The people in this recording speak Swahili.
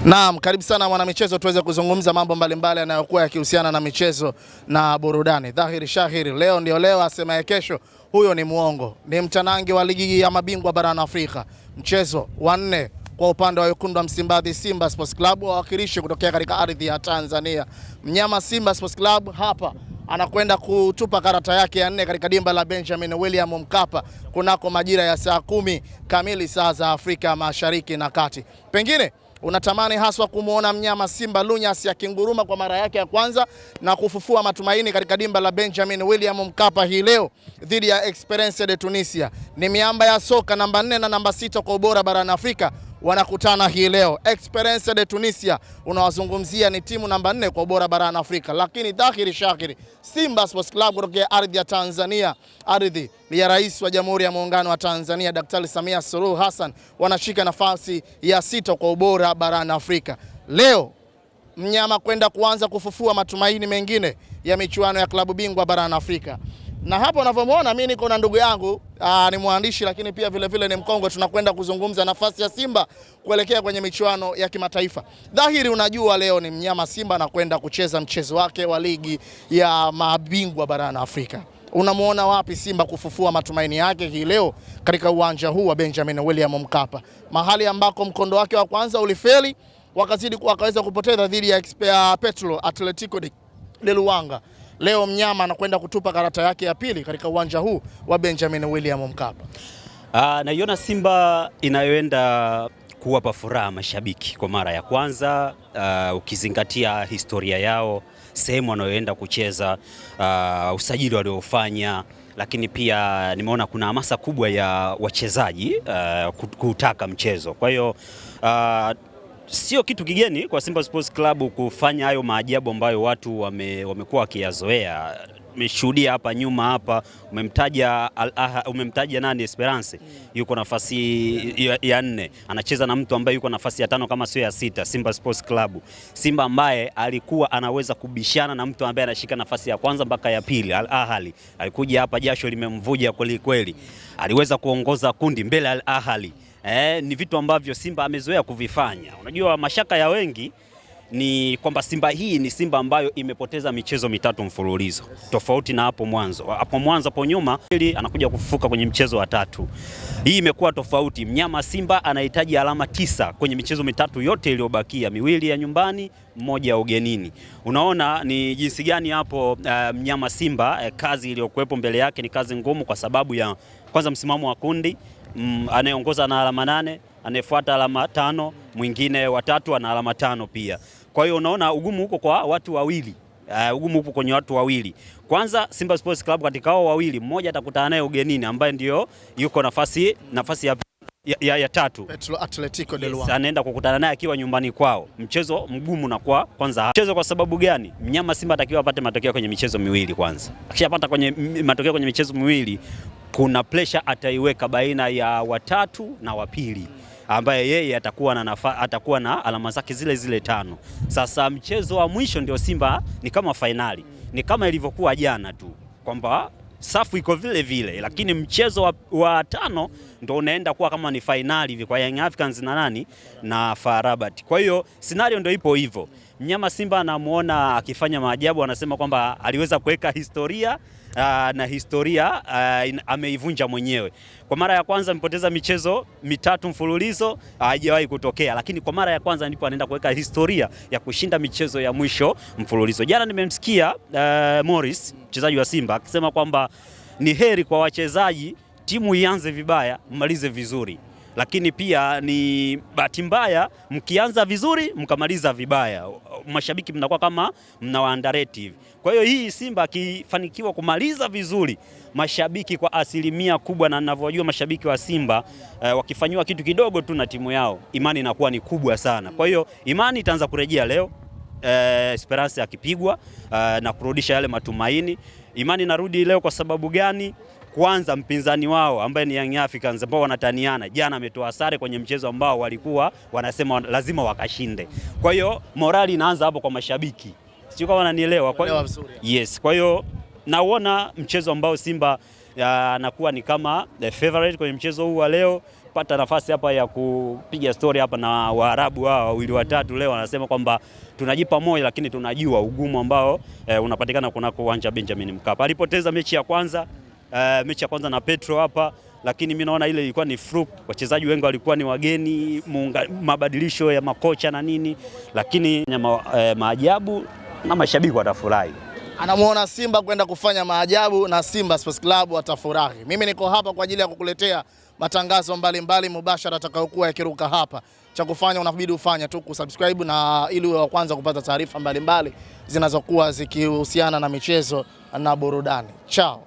Naam, karibu sana mwana michezo, tuweze kuzungumza mambo mbalimbali yanayokuwa yakihusiana na michezo na burudani. Dhahiri shahiri, leo ndio leo, asemaye kesho huyo ni muongo. Ni mtanange wa ligi ya mabingwa barani Afrika. Mchezo wa 4 kwa upande wa wekundu wa Msimbazi, Simba Sports Club wawakilishi kutokea katika ardhi ya Tanzania. Mnyama Simba Sports Club hapa anakwenda kutupa karata yake ya 4 katika dimba la Benjamin William Mkapa kunako majira ya saa 10 kamili saa za Afrika Mashariki na Kati. Pengine unatamani haswa kumuona mnyama Simba Lunyas akinguruma kwa mara yake ya kwanza na kufufua matumaini katika dimba la Benjamin William Mkapa hii leo dhidi ya Esperance de Tunisia. Ni miamba ya soka namba 4 na namba 6 kwa ubora barani Afrika wanakutana hii leo. Esperance de Tunisia unawazungumzia ni timu namba 4 kwa ubora barani Afrika, lakini dhahiri shahiri Simba Sports Club kutokea ardhi ya Tanzania, ardhi ya Rais wa Jamhuri ya Muungano wa Tanzania Daktari Samia Suluhu Hassan, wanashika nafasi ya 6 kwa ubora barani Afrika. Leo mnyama kwenda kuanza kufufua matumaini mengine ya michuano ya klabu bingwa barani Afrika. Na hapo unavyomuona mimi niko na ndugu yangu ni mwandishi lakini pia vile vile ni mkongwe, tunakwenda kuzungumza nafasi ya Simba kuelekea kwenye michuano ya kimataifa. Dhahiri unajua leo ni mnyama Simba anakwenda kucheza mchezo wake wa ligi ya mabingwa barani Afrika. Unamuona wapi Simba kufufua matumaini yake hii leo katika uwanja huu wa Benjamin William Mkapa, mahali ambako mkondo wake wa kwanza ulifeli wakaweza kupoteza dhidi ya Petro Atletico de Luanga. Leo mnyama anakwenda kutupa karata yake ya pili katika uwanja huu wa Benjamin William Mkapa. Naiona Simba inayoenda kuwapa furaha mashabiki kwa mara ya kwanza, ukizingatia historia yao, sehemu wanayoenda kucheza, usajili waliofanya, lakini pia nimeona kuna hamasa kubwa ya wachezaji kutaka mchezo. Kwa hiyo sio kitu kigeni kwa Simba Sports Club kufanya hayo maajabu ambayo watu wamekuwa wakiyazoea. Nimeshuhudia hapa nyuma hapa umemtaja nani, Esperance yuko nafasi ya 4, anacheza na mtu ambaye yuko nafasi ya 5 kama sio ya 6, Simba Sports Club. Simba ambaye alikuwa anaweza kubishana na mtu ambaye anashika nafasi ya kwanza mpaka ya pili, Al Ahly. Alikuja hapa jasho limemvuja kweli kweli. Aliweza kuongoza kundi mbele Al Ahly. Ni vitu ambavyo Simba amezoea kuvifanya. Unajua mashaka ya wengi ni kwamba Simba hii ni Simba ambayo imepoteza michezo 3 mfululizo. Tofauti na hapo mwanzo. Hapo nyuma anakuja kufufuka kwenye mchezo wa 3. Hii imekuwa tofauti. Mnyama Simba anahitaji alama 9 kwenye michezo 3 yote iliyobakia, 2 ya nyumbani, 1 ya ugenini. Unaona ni jinsi gani hapo mnyama Simba kazi iliyokuwepo mbele yake ni kazi ngumu kwa sababu ya kwanza msimamo wa kundi. Anayeongoza na alama 8, anayefuata alama 5, mwingine wa 3 ana alama 5 pia. Kwa hiyo unaona ugumu huko kwa watu wawili. Ugumu huko kwenye watu wawili. Kwanza Simba Sports Club katika hao wawili, mmoja atakutana naye ugenini ambaye ndio yuko nafasi ya 3. Petro Atletico de Luanga. Anaenda kukutana naye akiwa nyumbani kwao. Mchezo mgumu na kwanza. Mchezo kwa sababu gani? Mnyama Simba atakiwa apate matokeo kwenye michezo 2 kwanza. Akishapata kwenye matokeo kwenye michezo 2, kuna pressure ataiweka baina ya watatu na wa pili, ambaye yeye atakuwa na alama zake zile 5. Sasa mchezo wa mwisho ndio Simba ni kama finali. Ni kama ilivyokuwa jana tu kwamba safu iko vile vile, lakini mchezo wa 5 ndio unaenda kuwa kama ni finali hivi kwa Young Africans na FAR Rabat. Kwa hiyo scenario ndio ipo hivyo. Mnyama Simba anamuona akifanya maajabu, anasema kwamba aliweza kuweka historia na historia ameivunja mwenyewe. Kwa mara ya kwanza amepoteza michezo 3 mfululizo, haijawahi kutokea, lakini kwa mara ya kwanza ndipo anaenda kuweka historia ya kushinda michezo ya mwisho mfululizo. Jana nimemsikia Morris, mchezaji wa Simba, akisema kwamba ni heri kwa wachezaji timu ianze vibaya mmalize vizuri, lakini pia ni bahati mbaya mkianza vizuri mkamaliza vibaya, mashabiki mnakuwa kama mnawaandareti. Kwa hiyo hii Simba akifanikiwa kumaliza vizuri, mashabiki kwa asilimia kubwa, na ninavyojua mashabiki wa Simba wakifanywa kitu kidogo tu na timu yao, imani inakuwa ni kubwa sana. Kwa hiyo imani itaanza kurejea leo, Esperance akipigwa na kurudisha yale matumaini. Imani narudi leo kwa sababu gani? Kwanza mpinzani wao ambaye ni Young Africans ambao wanataniana, jana ametoa sare kwenye mchezo ambao walikuwa wanasema lazima wakashinde. Kwa hiyo morali inaanza hapo kwa mashabiki. Sio kama wananielewa. Kwa hiyo yes, kwa hiyo naona mchezo ambao Simba anakuwa ni kama the favorite kwenye mchezo huu wa leo. Pata nafasi hapa ya kupiga story hapa na Waarabu hao wawili watatu leo, wanasema kwamba tunajipa moyo, lakini tunajua ugumu ambao unapatikana kunako uwanja Benjamin Mkapa. Alipoteza mechi ya kwanza na Petro hapa, lakini mimi naona ile ilikuwa ni fluke. Wachezaji wengi walikuwa ni wageni, mabadilisho ya makocha na nini, lakini maajabu na mashabiki watafurahi. Anamuona Simba kwenda kufanya maajabu na Simba Sports Club watafurahi. Mimi niko hapa kwa ajili ya kukuletea matangazo mbalimbali mubashara atakayokuwa yakiruka hapa. Cha kufanya unabidi ufanye tu kusubscribe na ili uwe wa kwanza kupata taarifa mbalimbali zinazokuwa zikihusiana na michezo na burudani. Chao.